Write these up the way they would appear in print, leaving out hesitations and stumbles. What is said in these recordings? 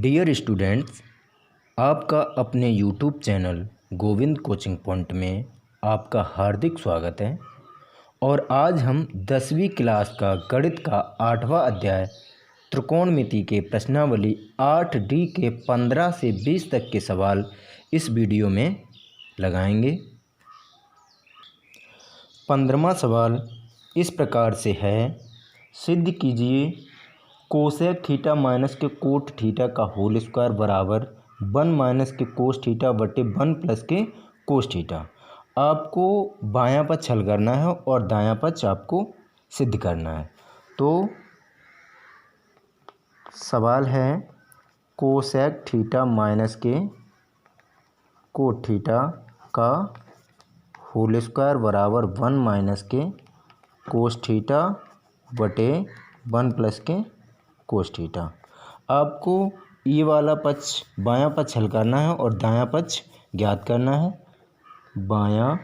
Dear students, आपका अपने YouTube channel Govind coaching point में आपका हार्दिक स्वागत है। और आज हम 10वीं क्लास का गणित का 8वां अध्याय त्रिकोणमिति के प्रश्नावली 8D के 15 से 20 तक के सवाल इस वीडियो में लगाएंगे। 15वां सवाल इस प्रकार से है, सिद्ध कीजिए कोसेक थीटा माइनस के कोट थीटा का होल स्क्वायर बराबर 1 माइनस के कोस थीटा बटे 1 प्लस के कोस थीटा। आपको बायां पक्ष हल करना है और दायां पक्ष आपको सिद्ध करना है। तो सवाल है कोसेक थीटा माइनस के कोट थीटा का होल स्क्वायर बराबर 1 माइनस के कोस थीटा बटे 1 प्लस के कोस थीटा। आपको ये वाला पक्ष बायां पक्ष हल करना है और दायां पक्ष ज्ञात करना है। बायां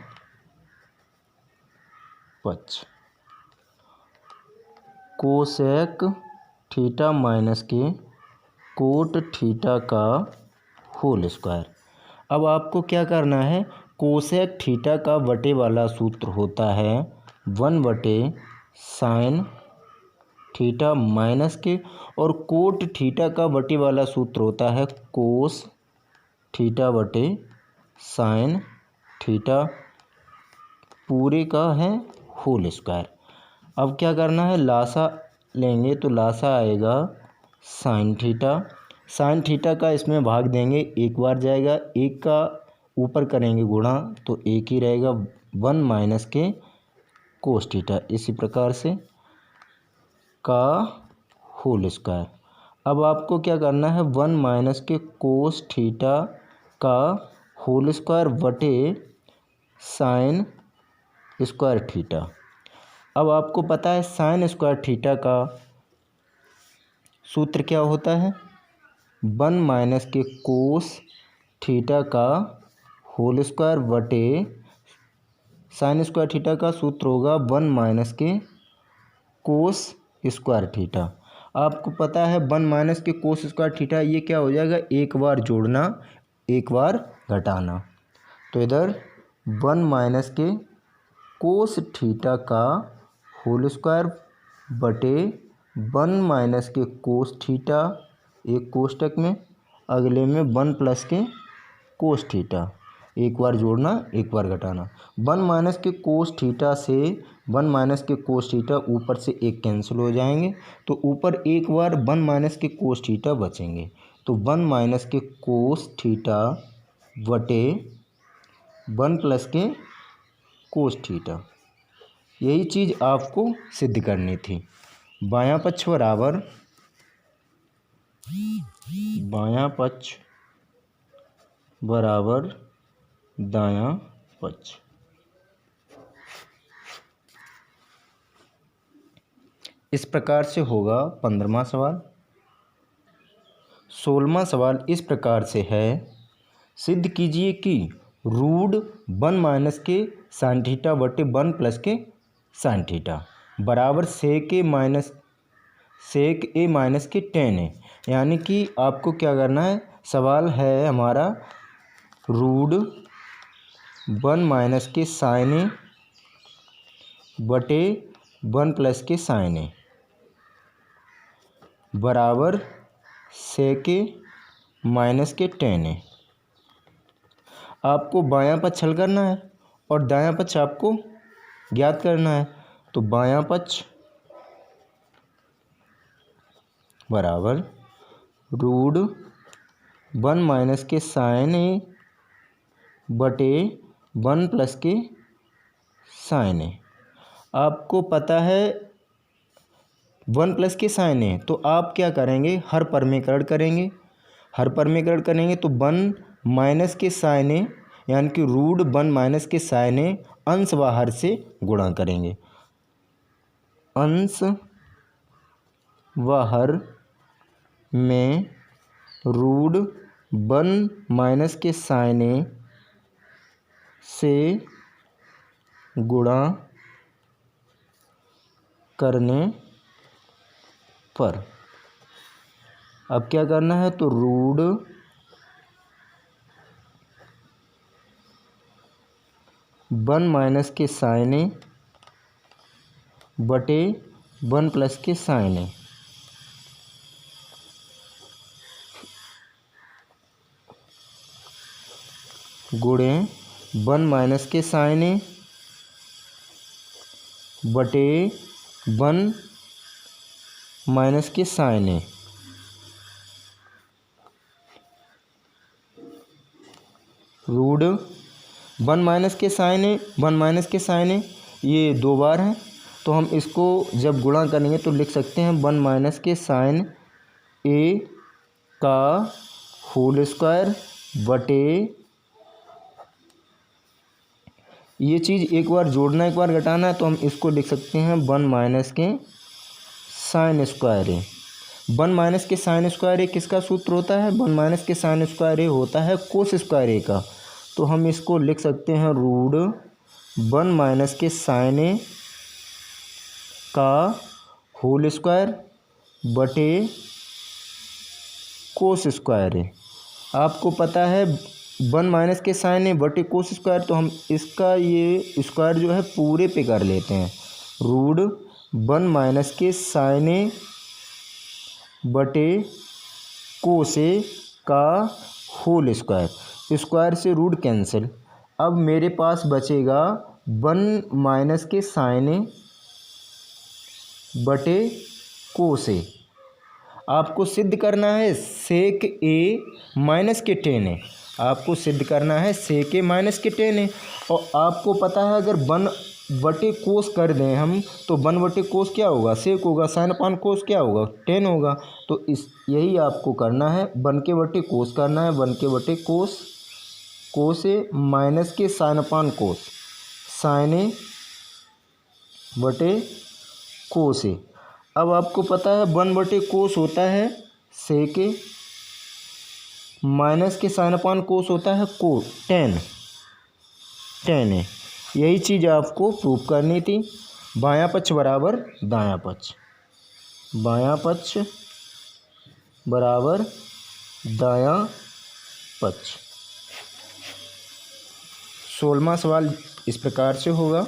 पक्ष कोसेक थीटा माइनस के कोट थीटा का होल स्क्वायर। अब आपको क्या करना है, कोसेक थीटा का बटे वाला सूत्र होता है 1 बटे साइन थीटा माइनस के, और कोट थीटा का बटे वाला सूत्र होता है कोस थीटा बटे साइन थीटा, पूरे का है होल स्क्वायर। अब क्या करना है, लासा लेंगे तो लासा आएगा साइन थीटा। साइन थीटा का इसमें भाग देंगे, एक बार जाएगा, एक का ऊपर करेंगे गुणा तो एक ही रहेगा 1 माइनस के कोस थीटा, इसी प्रकार से का होल स्क्वायर। अब आपको क्या करना है, 1 माइनस के कोस थीटा का होल स्क्वायर बटे साइन स्क्वायर थीटा। अब आपको पता है साइन स्क्वायर थीटा का सूत्र क्या होता है, 1 माइनस के कोस थीटा का होल स्क्वायर बटे साइन स्क्वायर थीटा का सूत्र होगा 1 माइनस के कोस स्क्वायर थीटा। आपको पता है 1 माइनस के कोस स्क्वायर थीटा, ये क्या हो जाएगा, एक बार जोड़ना एक बार घटाना। तो इधर 1 माइनस के कोस थीटा का होल स्क्वायर बटे 1 माइनस के कोस थीटा, एक कोष्टक में, अगले में 1 प्लस के कोस थीटा, एक बार जोड़ना एक बार घटाना। 1 माइनस के कोस थीटा से 1 माइनस के कोस थीटा ऊपर से एक कैंसिल हो जाएंगे, तो ऊपर एक बार 1 माइनस के कोस थीटा बचेंगे। तो 1 माइनस के कोस थीटा बटे 1 प्लस के कोस थीटा, यही चीज़ आपको सिद्ध करनी थी। बायां पक्ष बराबर बायां पक्ष बराबर दायां पक्ष। इस प्रकार से होगा 15वां सवाल। 16वां सवाल इस प्रकार से है, सिद्ध कीजिए कि रूट 1 माइनस के साइन थीटा बटे 1 प्लस के साइन थीटा बराबर सेक ए माइनस के टेन है। यानी कि आपको क्या करना है, सवाल है हमारा रूट 1 माइनस के साइन ए बटे 1 प्लस के साइन ए बराबर सेक ए माइनस के टेन ए। आपको बायां पक्ष हल करना है और दायां पक्ष आपको ज्ञात करना है। तो बायां पक्ष बराबर रूट 1 माइनस के साइन ए बटे 1 प्लस के साइन ए। आपको पता है 1 प्लस के साइन ए, तो आप क्या करेंगे, हर परमीकरण करेंगे। हर परमीकरण करेंगे तो 1 माइनस के साइन ए, यानी कि रूट 1 माइनस के साइन ए अंश व हर से गुणा करेंगे। अंश व हर में रूट 1 माइनस के साइन ए से गुणा करने पर अब क्या करना है, तो रूट 1 माइनस के साइन ए बटे 1 प्लस के साइन ए, गुणे 1 माइनस के साइन ए बटे 1 माइनस के साइन ए, रूट 1 माइनस के साइन ए 1 माइनस के साइन ए, ये 2 बार हैं, तो हम इसको जब गुणा करेंगे तो लिख सकते हैं 1 माइनस के साइन ए का होल स्क्वायर बटे, ये चीज़ एक बार जोड़ना एक बार घटाना है, तो हम इसको लिख सकते हैं 1 माइनस के साइन स्क्वायर ए। 1 माइनस के साइन स्क्वायर ए किसका सूत्र होता है, 1 माइनस के साइन स्क्वायर ए होता है कोस स्क्वायर ए का, तो हम इसको लिख सकते हैं रूट 1 माइनस के साइन ए का होल स्क्वायर बटे कोस स्क्वायर ए। आपको पता है 1 माइनस के साइन ए बटे कोस स्क्वायर, तो हम इसका ये स्क्वायर जो है पूरे पे कर लेते हैं, रूट 1 माइनस के साइन ए बटे कोस ए का होल स्क्वायर, स्क्वायर से रूट कैंसिल। अब मेरे पास बचेगा 1 माइनस के साइन ए बटे कोस ए। आपको सिद्ध करना है सेक ए माइनस के टेन ए, आपको सिद्ध करना है सेक ए माइनस के टेन ए, और आपको पता है अगर 1 बटे कोस कर दें हम, तो 1 बटे कोस क्या होगा, सेक होगा, साइन अपान कोस क्या होगा, टेन होगा। तो इस यही आपको करना है, 1 के बटे कोस करना है, 1 के बटे कोस, कोस ए माइनस के साइन अपान कोस, साइन ए बटे कोस ए। अब आपको पता है 1 बटे कोस होता है सेक ए, माइनस के साइन अपान कोस होता है टेन ए। यही चीज़ आपको प्रूव करनी थी। बायां पक्ष बराबर दायां पक्ष, बायां पक्ष बराबर दायां पक्ष। 16वां सवाल इस प्रकार से होगा।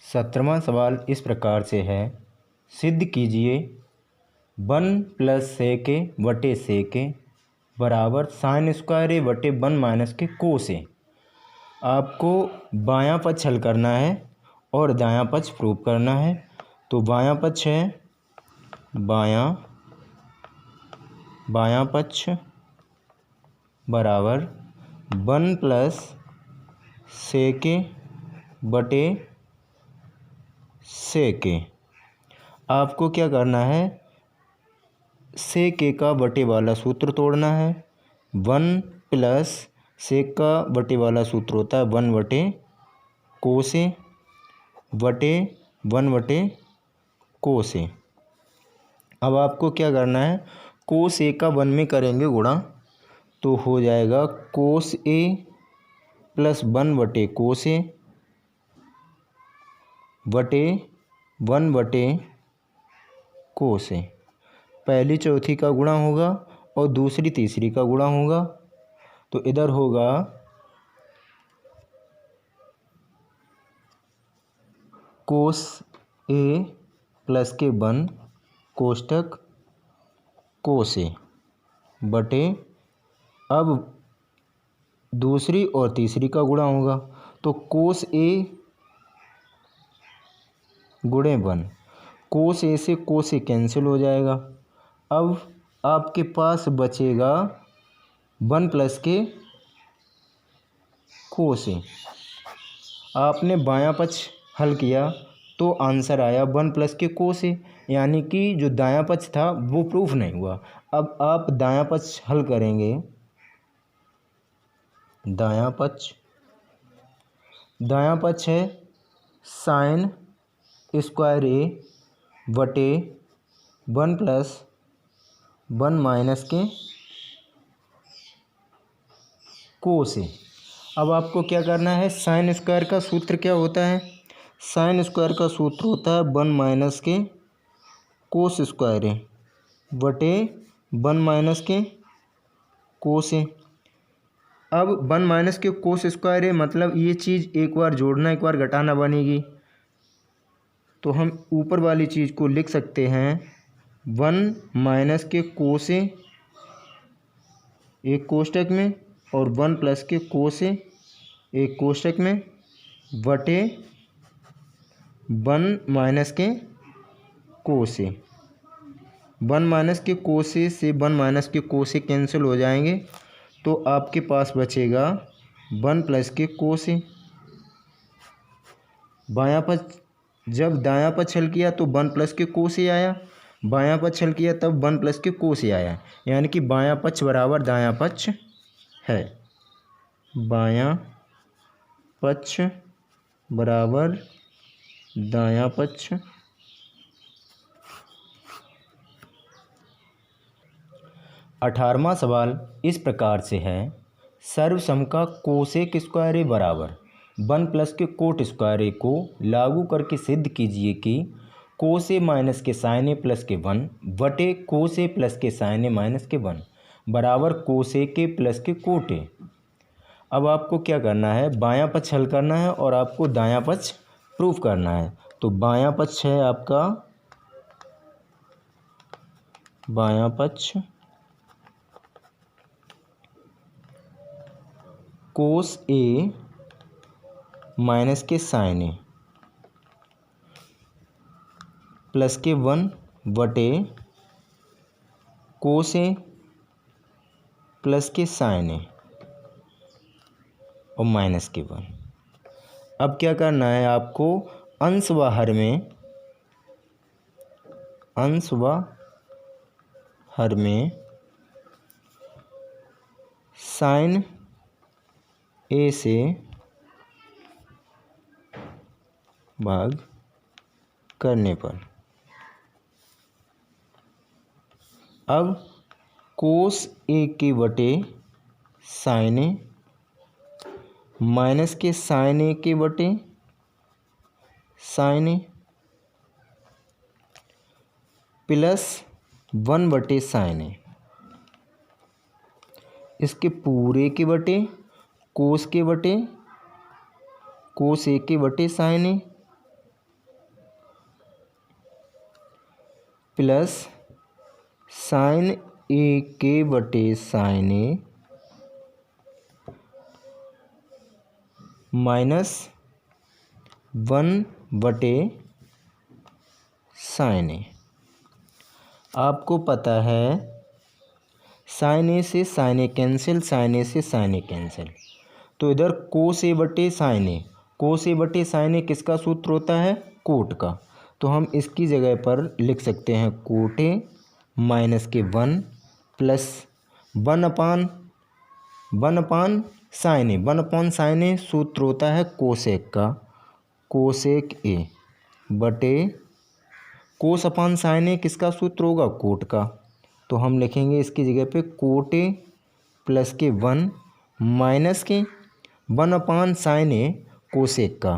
17वां सवाल इस प्रकार से है, सिद्ध कीजिए 1 प्लस सेक ए बटे सेक ए बराबर साइन स्क्वायर ए बटे 1 माइनस के कोस ए। आपको बायां पक्ष हल करना है और दायां पक्ष प्रूव करना है। तो बायां पक्ष है, बायां पक्ष बराबर 1 प्लस सेक ए बटे सेक ए। आपको क्या करना है, सेक ए का बटे वाला सूत्र तोड़ना है। 1 प्लस सेक का बटे वाला सूत्र होता है 1 बटे कोस ए बटे 1 बटे कोस ए। अब आपको क्या करना है, कोस ए का 1 में करेंगे गुणा, तो हो जाएगा कोस ए प्लस 1 बटे कोस ए बटे 1 बटे कोस ए। पहली चौथी का गुणा होगा और दूसरी तीसरी का गुणा होगा, तो इधर होगा कोस ए प्लस के 1 कोष्टक कोस ए बटे, अब दूसरी और तीसरी का गुणा होगा, तो कोस ए गुणे 1, कोस ए से कोस ए कैंसिल हो जाएगा। अब आपके पास बचेगा 1 प्लस के कोस ए। आपने बायां पक्ष हल किया तो आंसर आया 1 प्लस के कोस ए, यानी कि जो दायां पक्ष था वो प्रूफ नहीं हुआ। अब आप दायां पक्ष हल करेंगे, दायां पक्ष है साइन स्क्वायर ए बटे 1 प्लस 1 माइनस के कोस ए। अब आपको क्या करना है, साइन स्क्वायर का सूत्र क्या होता है, साइन स्क्वायर का सूत्र होता है 1 माइनस के कोस स्क्वायर ए बटे 1 माइनस के कोस ए। अब 1 माइनस के कोस स्क्वायर ए मतलब ये चीज़ एक बार जोड़ना एक बार घटाना बनेगी, तो हम ऊपर वाली चीज़ को लिख सकते हैं 1 माइनस के कोस ए एक कोष्टक में और 1 प्लस के कोस ए एक कोष्टक में बटे 1 माइनस के कोस ए। 1 माइनस के कोस ए से 1 माइनस के कोस ए कैंसिल हो जाएंगे, तो आपके पास बचेगा 1 प्लस के कोस ए। बायां पक्ष जब दायां पक्ष हल किया तो 1 प्लस के कोस ए आया, बायां पक्ष हल किया तब 1 प्लस के कोस ए आया, यानी कि बायां पक्ष बराबर दायां पक्ष है। बायां पक्ष बराबर दायां पक्ष। 18वां सवाल इस प्रकार से है, सर्वसम का कोसेक स्क्वायर ए बराबर 1 प्लस के कोट स्क्वायर ए को लागू करके सिद्ध कीजिए कि कोस ए माइनस के साइन ए प्लस के 1 बटे कोस ए प्लस के साइन ए माइनस के 1 बराबर कोस ए के प्लस के कोट ए। अब आपको क्या करना है, बायां पक्ष हल करना है और आपको दायां पक्ष प्रूफ करना है। तो बायां पक्ष है आपका, बायां पक्ष कोस ए माइनस के साइन ए प्लस के 1 बटे कोस ए प्लस के साइन ए और माइनस के 1। अब क्या करना है आपको, अंश व हर में साइन ए से भाग करने पर अब कोस ए के बटे साइन ए माइनस के साइन ए के बटे साइन ए प्लस 1 बटे साइन ए, इसके पूरे के बटे कोस के बटे कोस ए के बटे साइन ए प्लस साइन ए के बटे साइन ए माइनस 1 बटे साइन ए। आपको पता है साइन ए से साइन ए कैंसिल, साइन ए से साइन ए कैंसिल, तो इधर कोस ए बटे साइन ए, कोस ए बटे साइन ए किसका सूत्र होता है, कोट का। तो हम इसकी जगह पर लिख सकते हैं कोट ए माइनस के 1 प्लस 1 अपान साइन ए, 1 अपॉन साइन ए सूत्र होता है कोसेक का, कोसेक ए बटे कोस अपान साइन ए किसका सूत्र होगा, कोट का। तो हम लिखेंगे इसकी जगह पे कोट ए प्लस के 1 माइनस के 1 अपान साइन ए कोसेक का,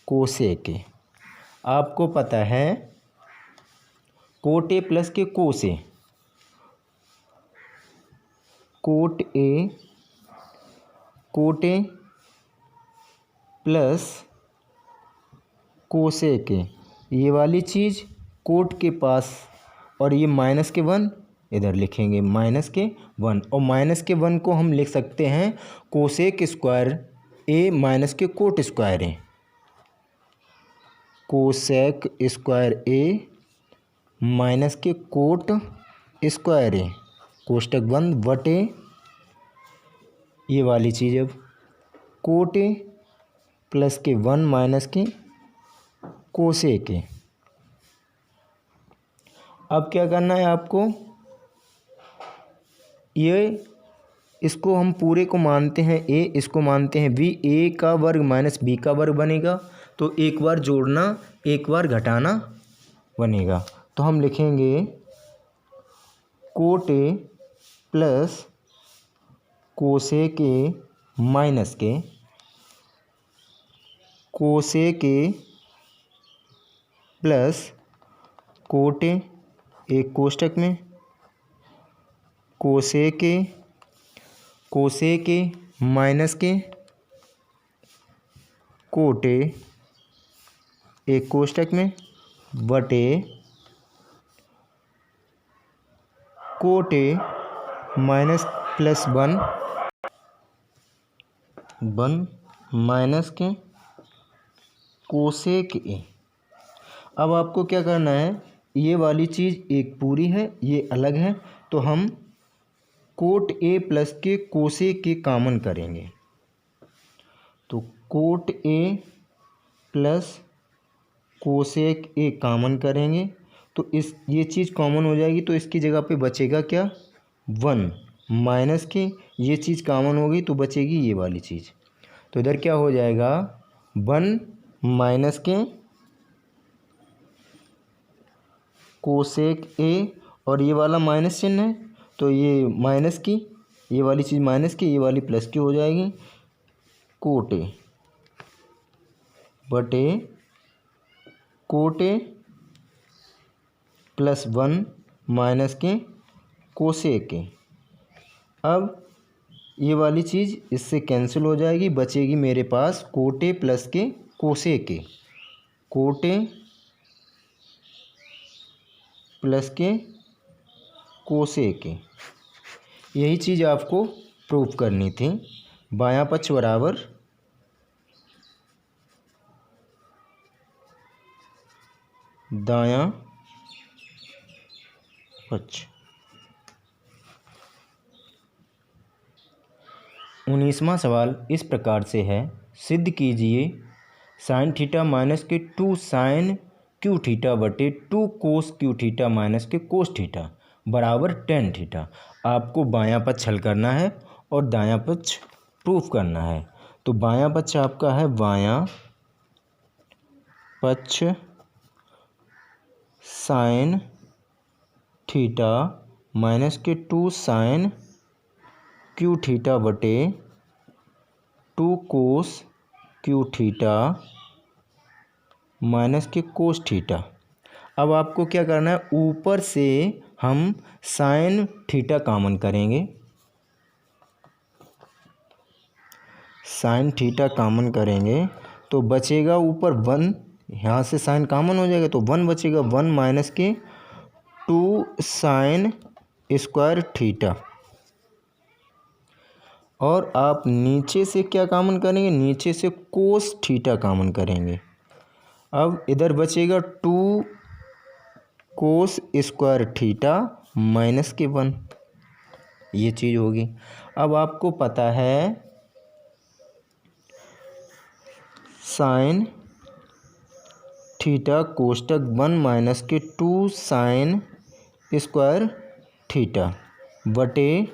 कोसेक ए। आपको पता है कोट ए प्लस के cos A, cot A plus cosec A, ये वाली चीज़ कोट के पास और ये माइनस के 1 इधर लिखेंगे माइनस के 1, और माइनस के 1 को हम लिख सकते हैं कोसेक स्क्वायर ए माइनस के कोट स्क्वायर ए, कोसेक स्क्वायर ए माइनस के कोट स्क्वायर ए कोष्टक बंद बटे ये वाली चीज़ अब कोट ए प्लस के 1 माइनस के कोसेक ए। अब क्या करना है आपको, ये इसको हम पूरे को मानते हैं ए, इसको मानते हैं बी, ए का वर्ग माइनस बी का वर्ग बनेगा, तो एक बार जोड़ना एक बार घटाना बनेगा। तो हम लिखेंगे cot A plus cosec A minus के cosec A plus cot A एक कोष्टक में कोसेक ए माइनस के कोट ए एक कोष्टक में बटे cot A minus plus one minus के कोसेक ए। अब आपको क्या करना है, ये वाली चीज़ एक पूरी है, ये अलग है, तो हम कोट ए प्लस के कोसेक के कॉमन करेंगे। तो coat A plus cosec A common करेंगे तो ये चीज़ कॉमन हो जाएगी, तो इसकी जगह पे बचेगा क्या, वन माइनस के ये चीज़ कॉमन हो गई तो बचेगी ये वाली चीज़। तो इधर क्या हो जाएगा, वन माइनस के कोसेक ए और ये वाला माइनस चिन्ह है तो ये माइनस की ये वाली चीज़ माइनस की ये वाली प्लस की हो जाएगी। कोट ए बटे cot A plus one minus के कोसेक ए। अब ये वाली चीज़ इससे कैंसिल हो जाएगी, बचेगी मेरे पास कोट ए प्लस के cosec A. Cot A plus के कोसेक ए, यही चीज़ आपको प्रूफ करनी थी। बायां पक्ष बराबर दायां पक्ष। 19वां सवाल इस प्रकार से है, सिद्ध कीजिए साइन थीटा माइनस के 2 साइन क्यू थीटा बटे 2 कोस क्यू थीटा माइनस के कोस थीटा बराबर टेन थीटा। आपको बायां पक्ष हल करना है और दायां पक्ष प्रूफ करना है। तो बायां पक्ष आपका है बायां पक्ष साइन थीटा माइनस के 2 साइन क्यू थीटा बटे 2 कोस क्यू थीटा माइनस के कोस थीटा। अब आपको क्या करना है, ऊपर से हम साइन थीटा कॉमन करेंगे। साइन थीटा कॉमन करेंगे तो बचेगा ऊपर वन, यहाँ से साइन कॉमन हो जाएगा तो वन बचेगा, वन माइनस के 2 साइन स्क्वायर थीटा। और आप नीचे से क्या कॉमन करेंगे, नीचे से कोस थीटा कॉमन करेंगे। अब इधर बचेगा 2 कोस स्क्वायर थीटा माइनस के 1, ये चीज़ होगी। अब आपको पता है साइन थीटा कोष्टक 1 माइनस के 2 साइन स्क्वायर थीटा बटे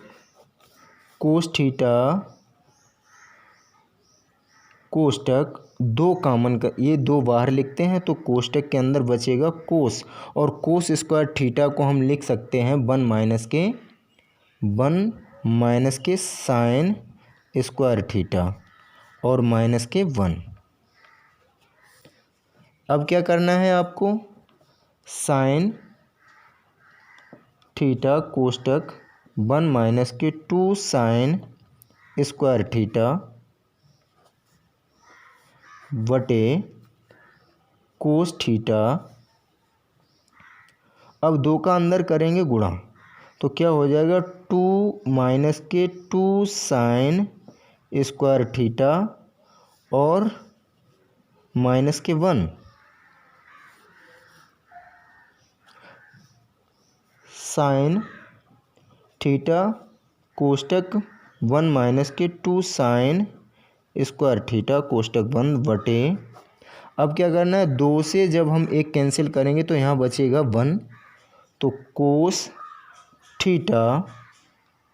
कोस थीटा कोष्टक 2 कॉमन का, ये 2 बाहर लिखते हैं तो कोष्टक के अंदर बचेगा कोस, और कोस स्क्वायर थीटा को हम लिख सकते हैं 1 माइनस के साइन स्क्वायर थीटा और माइनस के 1। अब क्या करना है आपको, साइन थीटा कोष्टक 1 माइनस के 2 साइन स्क्वायर थीटा बटे कोस थीटा। अब 2 का अंदर करेंगे गुणा तो क्या हो जाएगा, 2 माइनस के 2 साइन स्क्वायर थीटा और माइनस के 1। साइन थीटा कोष्टक 1 माइनस के 2 साइन स्क्वायर थीटा कोष्टक 1 बटे, अब क्या करना है, 2 से जब हम एक कैंसिल करेंगे तो यहाँ बचेगा 1, तो कोस थीटा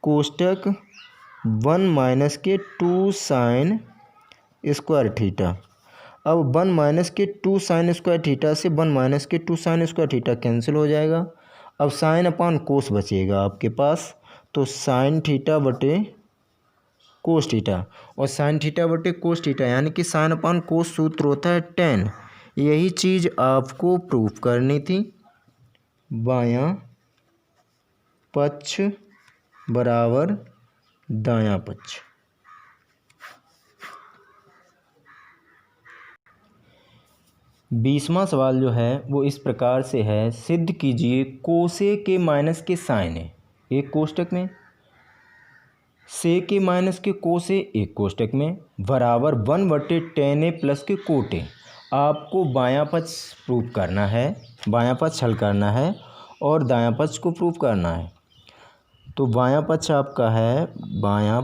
कोष्टक 1 माइनस के 2 साइन स्क्वायर थीटा। अब 1 माइनस के 2 साइन स्क्वायर थीटा से 1 माइनस के 2 साइन स्क्वायर थीटा कैंसिल हो जाएगा। अब साइन अपान कोस बचेगा आपके पास, तो साइन थीटा बटे कोस थीटा, और साइन थीटा बटे कोस थीटा यानी कि साइन अपान कोस सूत्र होता है 10। यही चीज़ आपको प्रूफ करनी थी। बायां पक्ष बराबर दायां पक्ष। बीसवां सवाल जो है वो इस प्रकार से है, सिद्ध कीजिए कोसे के माइनस के साइन ए एक कोष्टक में, से के माइनस के कोसे एक कोष्टक में बराबर 1/tan ए प्लस के कोट ए। आपको बायां पक्ष प्रूव करना है, बायां पक्ष हल करना है और दायां पक्ष को प्रूव करना है। तो बायां पक्ष आपका है, बायां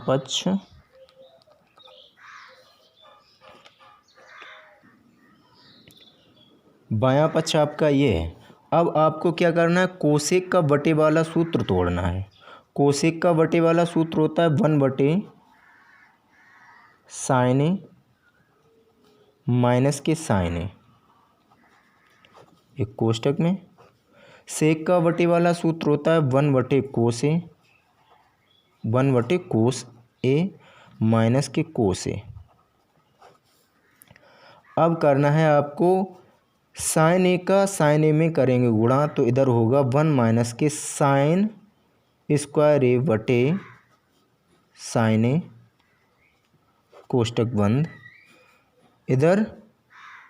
पक्ष आपका ये है। अब आपको क्या करना है, कोसेक का बटे वाला सूत्र तोड़ना है। कोसेक का बटे वाला सूत्र होता है 1/sin ए माइनस के साइन ए एक कोष्टक में। सेक का बटे वाला सूत्र होता है 1/cos ए, 1/cos ए माइनस के कोस ए। अब करना है आपको साइन ए का साइन ए में करेंगे गुणा, तो इधर होगा 1 माइनस के साइन स्क्वायर ए बटे साइन ए कोष्टक बंद। इधर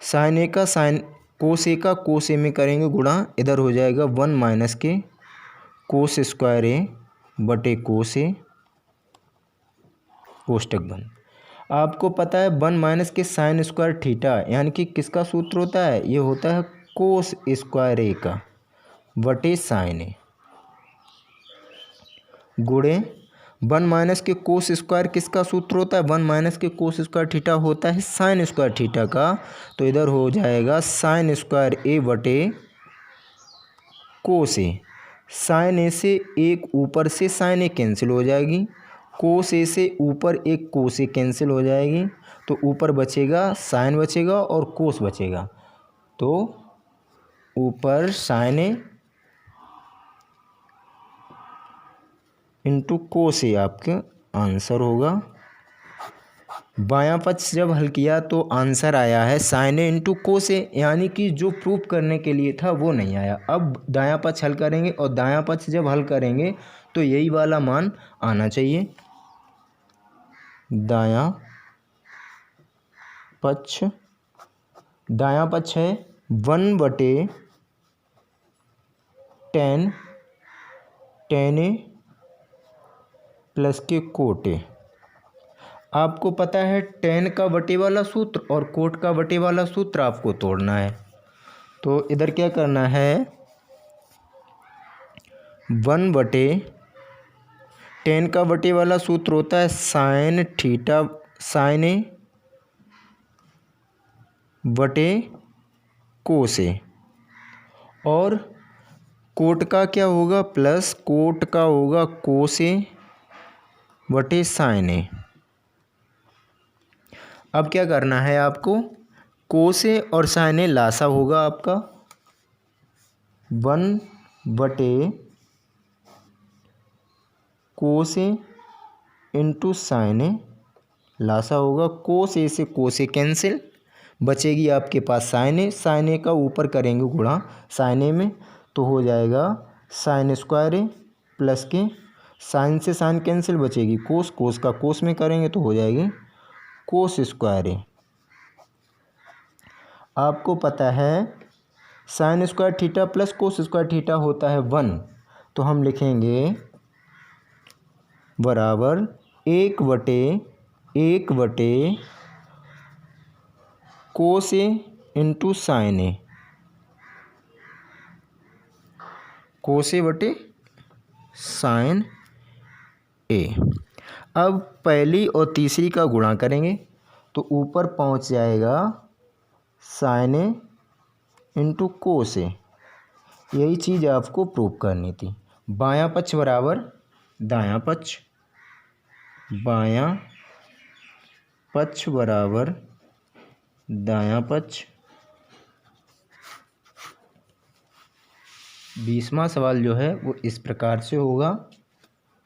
साइन ए का साइन कोस ए का कोस ए में करेंगे गुणा, इधर हो जाएगा 1 माइनस के कोस स्क्वायर ए बटे कोस ए कोष्टक बंद। आपको पता है 1 माइनस के साइन स्क्वायर थीटा यानी कि किसका सूत्र होता है, ये होता है कोस स्क्वायर ए का बटे साइन ए गुणे 1 माइनस के कोस स्क्वायर किसका सूत्र होता है, 1 माइनस के कोस स्क्वायर थीटा होता है साइन स्क्वायर थीटा का। तो इधर हो जाएगा साइन स्क्वायर ए बटे कोस ए। साइन ए से एक ऊपर से साइन ए कैंसिल हो जाएगी, कोस ए से ऊपर एक कोस ए कैंसिल हो जाएगी, तो ऊपर बचेगा साइन बचेगा और कोस बचेगा। तो ऊपर साइन ए इंटू कोस ए आपका आंसर होगा। बायां पक्ष जब हल किया तो आंसर आया है साइन ए इंटू कोस ए, यानी कि जो प्रूव करने के लिए था वो नहीं आया। अब दायां पक्ष हल करेंगे और दायां पक्ष जब हल करेंगे तो यही वाला मान आना चाहिए। दायां पक्ष है 1/tan ए प्लस के कोट ए। आपको पता है tan का बटे वाला सूत्र और कोट का बटे वाला सूत्र आपको तोड़ना है। तो इधर क्या करना है, 1/tan का बटे वाला सूत्र होता है साइन थीटा साइन ए बटे कोस ए, और कोट का क्या होगा, प्लस कोट का होगा कोस ए बटे साइन ए। अब क्या करना है आपको, कोस ए और साइन ए लासा होगा आपका 1/कोस ए इंटू साइन ए लासा होगा। कोस ए से कोस ए कैंसिल, बचेगी आपके पास साइन ए। साइन ए का ऊपर करेंगे गुणा साइन ए में, तो हो जाएगा साइन स्क्वायर ए प्लस के साइन से साइन कैंसिल, बचेगी कोस, कोस का कोस में करेंगे तो हो जाएगी कोस स्क्वायर ए। आपको पता है sine square theta plus cos square theta होता है 1, तो हम लिखेंगे बराबर 1/1 कोस ए इंटू साइन ए, कोस ए बटे साइन ए। अब पहली और तीसरी का गुणा करेंगे तो ऊपर पहुंच जाएगा साइन ए इंटू कोस ए। यही चीज़ आपको प्रूव करनी थी। बायां पक्ष बराबर दायां पक्ष, बायां पक्ष बराबर दायां पक्ष। 20वां सवाल जो है वो इस प्रकार से होगा।